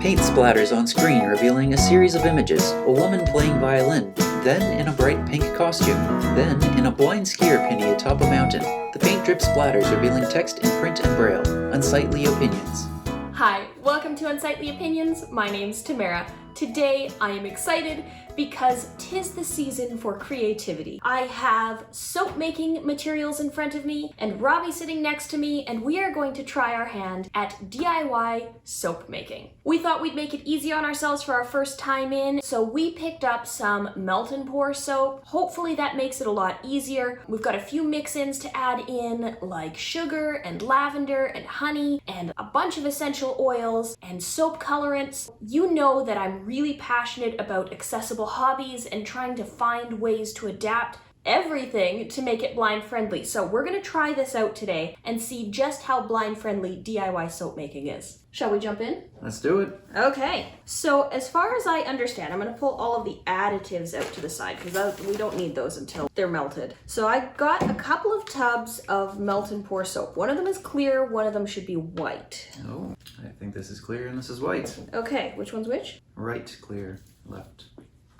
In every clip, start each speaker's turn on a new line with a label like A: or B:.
A: Paint splatters on screen revealing a series of images, a woman playing violin, then in a bright pink costume, then in a blind skier penny atop a mountain. The paint drip splatters revealing text in print and braille, unsightly opinions.
B: Hi, welcome to Unsightly Opinions. My name's Tamara. Today I am excited because 'tis the season for creativity. I have soap making materials in front of me and Robbie sitting next to me, and we are going to try our hand at DIY soap making. We thought we'd make it easy on ourselves for our first time in, so we picked up some melt and pour soap. Hopefully that makes it a lot easier. We've got a few mix-ins to add in, like sugar and lavender and honey and a bunch of essential oils and soap colorants. You know that I'm really passionate about accessible hobbies and trying to find ways to adapt everything to make it blind friendly. So we're gonna try this out today and see just how blind friendly DIY soap making is. Shall we jump in?
A: Let's do it.
B: Okay, so as far as I understand, I'm gonna pull all of the additives out to the side because we don't need those until they're melted. So I got a couple of tubs of melt and pour soap. One of them is clear, one of them should be white.
A: Oh, I think this is clear and this is white.
B: Okay, which one's which?
A: Right, clear, left.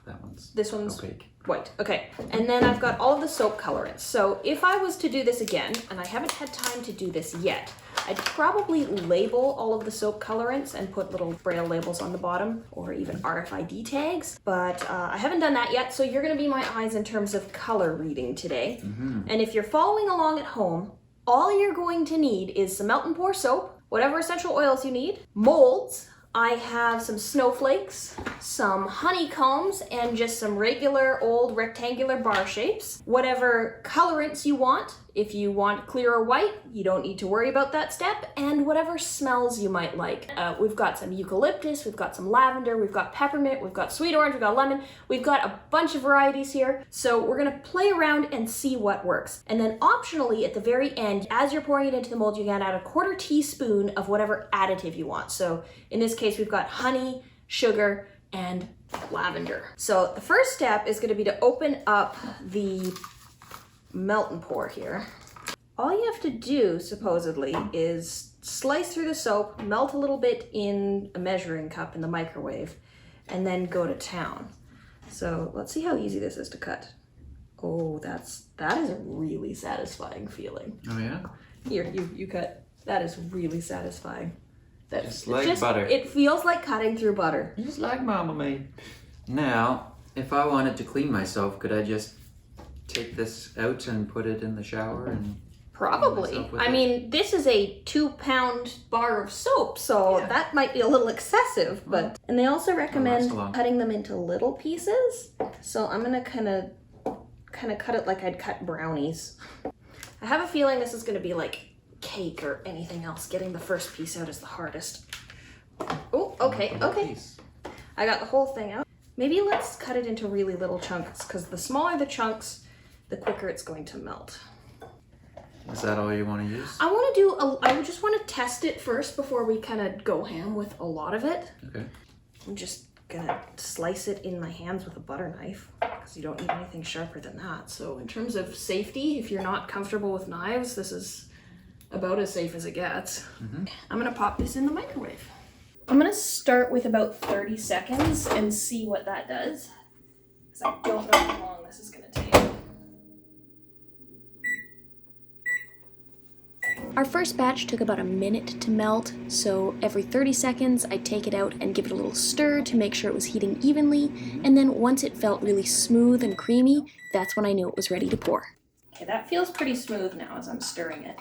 A: That one's
B: This one's
A: opaque.
B: White. Okay, and then I've got all of the soap colorants. So if I was to do this again, and I haven't had time to do this yet, I'd probably label all of the soap colorants and put little braille labels on the bottom or even RFID tags, but I haven't done that yet, so you're gonna be my eyes in terms of color reading today. And if you're following along at home, all you're going to need is some melt and pour soap, whatever essential oils you need, molds. I have some snowflakes, some honeycombs, and just some regular old rectangular bar shapes. Whatever colorants you want. If you want clear or white, you don't need to worry about that step. And whatever smells you might like. We've got some eucalyptus, we've got some lavender, we've got peppermint, we've got sweet orange, we've got lemon. We've got a bunch of varieties here. So we're gonna play around and see what works. And then optionally at the very end, as you're pouring it into the mold, you can add a 1/4 teaspoon of whatever additive you want. So in this case, we've got honey, sugar, and lavender. So the first step is gonna be to open up the melt and pour here. All you have to do, supposedly, is slice through the soap, melt a little bit in a measuring cup in the microwave, and then go to town. So let's see how easy this is to cut. Oh, that is a really satisfying feeling.
A: Oh yeah?
B: Here, you cut. That is really satisfying.
A: Just like butter.
B: It feels like cutting through butter.
A: Just like Mama made. Now, if I wanted to clean myself, could I just take this out and put it in the shower and
B: Probably. I mean, this is a 2-pound bar of soap, so that might be a little excessive, but... And they also recommend cutting them into little pieces, so I'm gonna kind of cut it like I'd cut brownies. I have a feeling this is gonna be like cake or anything else. Getting the first piece out is the hardest. Oh, okay. I got the whole thing out. Maybe let's cut it into really little chunks, because the smaller the chunks, the quicker it's going to melt.
A: Is that all you want to use?
B: I would just want to test it first before we kind of go ham with a lot of it.
A: Okay.
B: I'm just gonna slice it in my hands with a butter knife because you don't need anything sharper than that. So in terms of safety, if you're not comfortable with knives, this is about as safe as it gets. I'm gonna pop this in the microwave. I'm gonna start with about 30 seconds and see what that does, because I don't know how long this is gonna take.
C: Our first batch took about a minute to melt, so every 30 seconds I'd take it out and give it a little stir to make sure it was heating evenly, and then once it felt really smooth and creamy, that's when I knew it was ready to pour.
B: Okay, that feels pretty smooth now as I'm stirring it.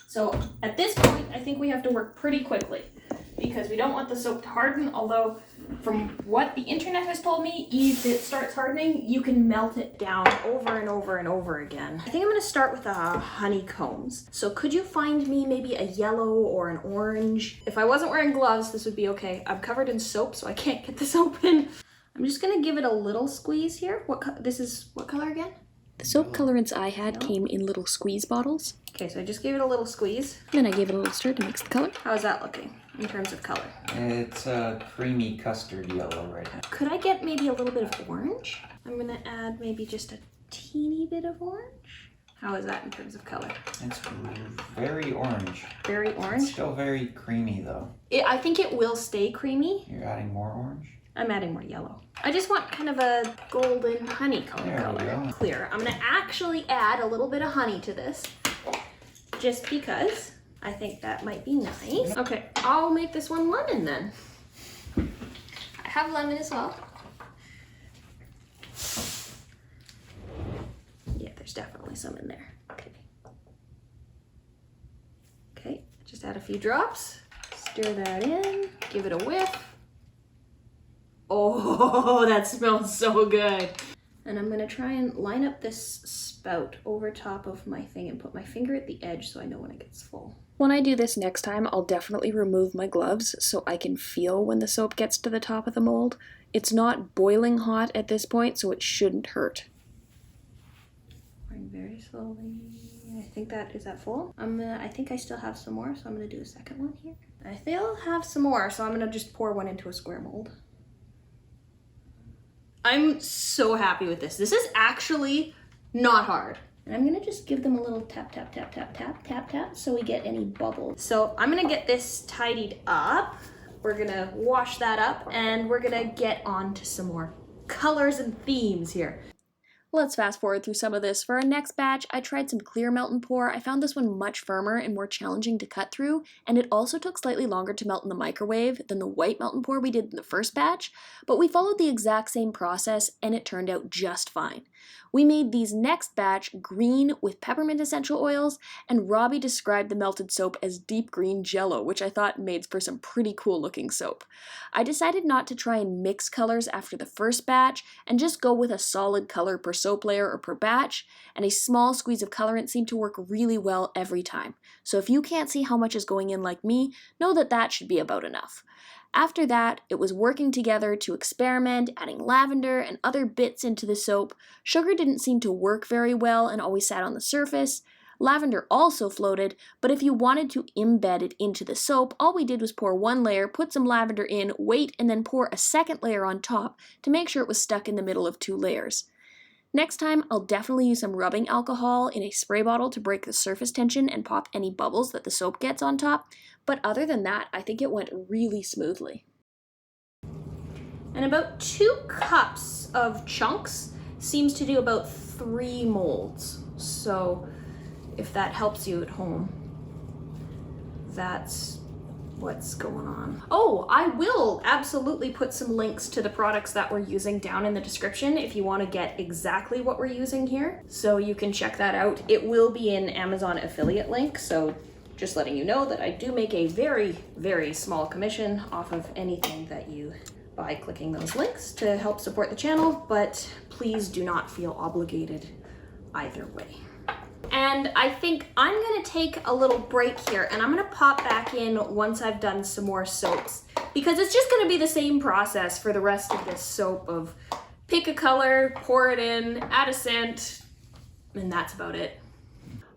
B: So at this point, I think we have to work pretty quickly because we don't want the soap to harden, although from what the internet has told me, if it starts hardening, you can melt it down over and over and over again. I think I'm gonna start with the honeycombs. So could you find me maybe a yellow or an orange? If I wasn't wearing gloves, this would be okay. I'm covered in soap, so I can't get this open. I'm just gonna give it a little squeeze here. This is what color again?
C: The soap colorants I had came in little squeeze bottles.
B: Okay, so I just gave it a little squeeze.
C: Then I gave it a little stir to mix the color.
B: How is that looking in terms of color?
A: It's a creamy custard yellow right now.
B: Could I get maybe a little bit of orange? I'm gonna add maybe just a teeny bit of orange. How is that in terms of color?
A: It's very orange.
B: Very orange?
A: It's still very creamy though.
B: I think it will stay creamy.
A: You're adding more orange?
B: I'm adding more yellow. I just want kind of a golden honeycomb color. Clear. I'm gonna actually add a little bit of honey to this, just because I think that might be nice. Okay, I'll make this one lemon then. I have lemon as well. Yeah, there's definitely some in there. Okay. Okay, just add a few drops. Stir that in, give it a whiff. Oh, that smells so good. And I'm gonna try and line up this spout over top of my thing and put my finger at the edge so I know when it gets full.
C: When I do this next time, I'll definitely remove my gloves so I can feel when the soap gets to the top of the mold. It's not boiling hot at this point, so it shouldn't hurt.
B: Pouring very slowly. I think is that full? I think I still have some more, so I'm gonna do a second one here. I still have some more, so I'm gonna just pour one into a square mold. I'm so happy with this. This is actually not hard. And I'm gonna just give them a little tap, tap, tap, tap, tap, tap, tap, so we get any bubbles. So I'm gonna get this tidied up. We're gonna wash that up, and we're gonna get on to some more colors and themes here.
C: Let's fast forward through some of this. For our next batch, I tried some clear melt and pour. I found this one much firmer and more challenging to cut through, and it also took slightly longer to melt in the microwave than the white melt and pour we did in the first batch, but we followed the exact same process and it turned out just fine. We made these next batch green with peppermint essential oils, and Robbie described the melted soap as deep green jello, which I thought made for some pretty cool looking soap. I decided not to try and mix colors after the first batch and just go with a solid color per soap layer or per batch, and a small squeeze of colorant seemed to work really well every time. So if you can't see how much is going in like me, know that that should be about enough. After that, it was working together to experiment, adding lavender and other bits into the soap. Sugar didn't seem to work very well and always sat on the surface. Lavender also floated, but if you wanted to embed it into the soap, all we did was pour one layer, put some lavender in, wait, and then pour a second layer on top to make sure it was stuck in the middle of two layers. Next time, I'll definitely use some rubbing alcohol in a spray bottle to break the surface tension and pop any bubbles that the soap gets on top, but other than that, I think it went really smoothly.
B: And about 2 cups of chunks seems to do about 3 molds. So if that helps you at home, that's what's going on. Oh, I will absolutely put some links to the products that we're using down in the description if you want to get exactly what we're using here. So you can check that out. It will be an Amazon affiliate link, so just letting you know that I do make a very, very small commission off of anything that you buy clicking those links to help support the channel, but please do not feel obligated either way. And I think I'm gonna take a little break here and I'm gonna pop back in once I've done some more soaps, because it's just gonna be the same process for the rest of this soap of pick a color, pour it in, add a scent, and that's about it.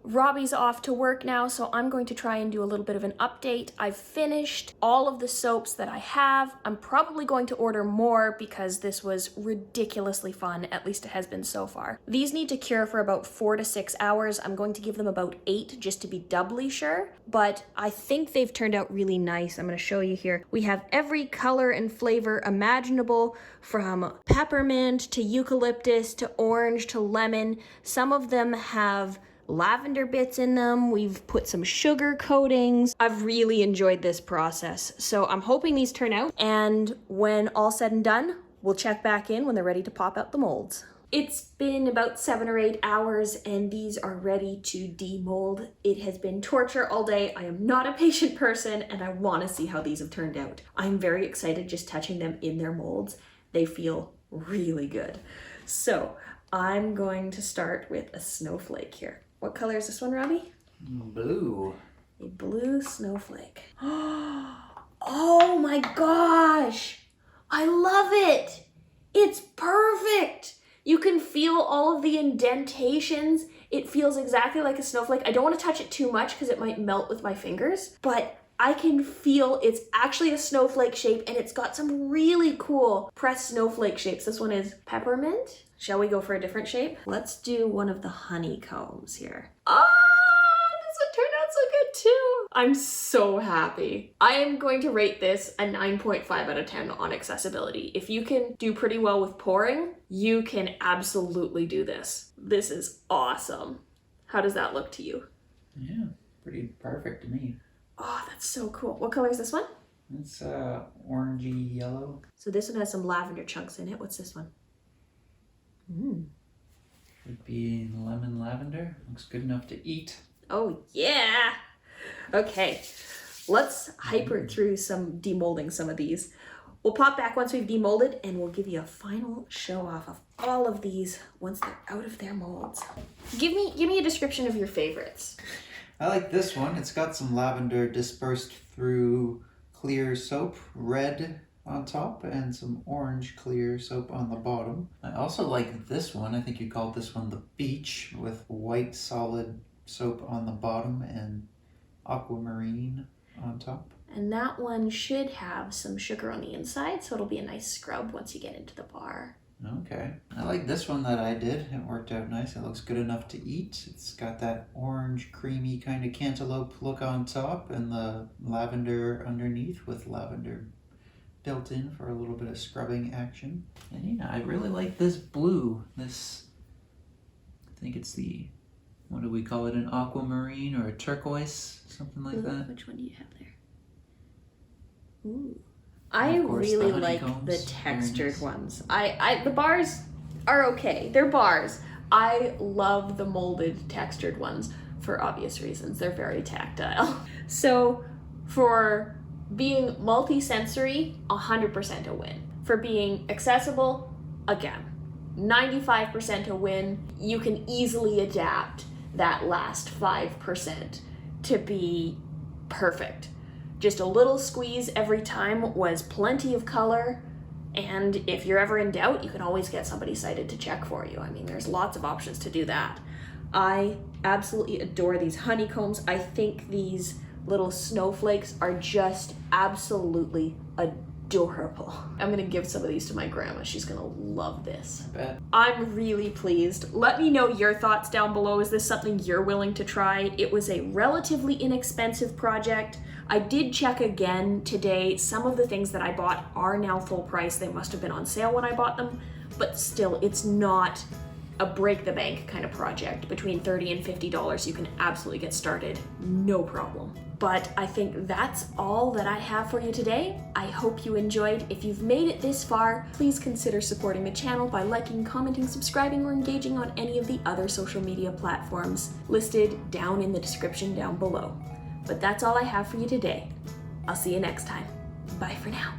B: Robbie's off to work now, so I'm going to try and do a little bit of an update. I've finished all of the soaps that I have. I'm probably going to order more because this was ridiculously fun, at least it has been so far. These need to cure for about 4 to 6 hours. I'm going to give them about 8 just to be doubly sure, but I think they've turned out really nice. I'm going to show you here. We have every color and flavor imaginable, from peppermint to eucalyptus to orange to lemon. Some of them have lavender bits in them. We've put some sugar coatings. I've really enjoyed this process. So I'm hoping these turn out, and when all said and done, we'll check back in when they're ready to pop out the molds. It's been about 7 or 8 hours and these are ready to demold. It has been torture all day. I am not a patient person and I want to see how these have turned out. I'm very excited just touching them in their molds. They feel really good. So I'm going to start with a snowflake here. What color is this one, Robbie?
A: Blue.
B: A blue snowflake. Oh my gosh! I love it! It's perfect! You can feel all of the indentations. It feels exactly like a snowflake. I don't want to touch it too much because it might melt with my fingers, but I can feel it's actually a snowflake shape, and it's got some really cool pressed snowflake shapes. This one is peppermint. Shall we go for a different shape? Let's do one of the honeycombs here. This one turned out so good too. I'm so happy. I am going to rate this a 9.5 out of 10 on accessibility. If you can do pretty well with pouring, you can absolutely do this. This is awesome. How does that look to you?
A: Yeah, pretty perfect to me.
B: Oh, that's so cool. What color is this one?
A: It's orangey yellow.
B: So this one has some lavender chunks in it. What's this one?
A: Would be lemon lavender. Looks good enough to eat.
B: Oh yeah. Okay, let's hyper through demolding some of these. We'll pop back once we've demolded, and we'll give you a final show off of all of these once they're out of their molds. Give me a description of your favorites.
A: I like this one. It's got some lavender dispersed through clear soap, red on top, and some orange clear soap on the bottom. I also like this one. I think you called this one the beach, with white solid soap on the bottom and aquamarine on top.
B: And that one should have some sugar on the inside, so it'll be a nice scrub once you get into the bar.
A: Okay. I like this one that I did. It worked out nice. It looks good enough to eat. It's got that orange, creamy kind of cantaloupe look on top, and the lavender underneath with lavender built in for a little bit of scrubbing action. And yeah, I really like this blue. This, I think it's the, what do we call it, an aquamarine or a turquoise, something like that.
C: Which one do you have there?
B: Ooh. I really like the textured ones. The bars are okay. They're bars. I love the molded textured ones for obvious reasons. They're very tactile. So for being multi-sensory, 100% a win. For being accessible, again, 95% a win. You can easily adapt that last 5% to be perfect. Just a little squeeze every time was plenty of color, and if you're ever in doubt, you can always get somebody sighted to check for you. I mean, there's lots of options to do that. I absolutely adore these honeycombs. I think these little snowflakes are just absolutely adorable. I'm gonna give some of these to my grandma. She's gonna love this.
A: I bet.
B: I'm really pleased. Let me know your thoughts down below. Is this something you're willing to try? It was a relatively inexpensive project. I did check again today. Some of the things that I bought are now full price. They must have been on sale when I bought them, but still, it's not a break the bank kind of project. Between $30 and $50, you can absolutely get started, no problem. But I think that's all that I have for you today. I hope you enjoyed. If you've made it this far, please consider supporting the channel by liking, commenting, subscribing, or engaging on any of the other social media platforms listed down in the description down below. But that's all I have for you today. I'll see you next time. Bye for now.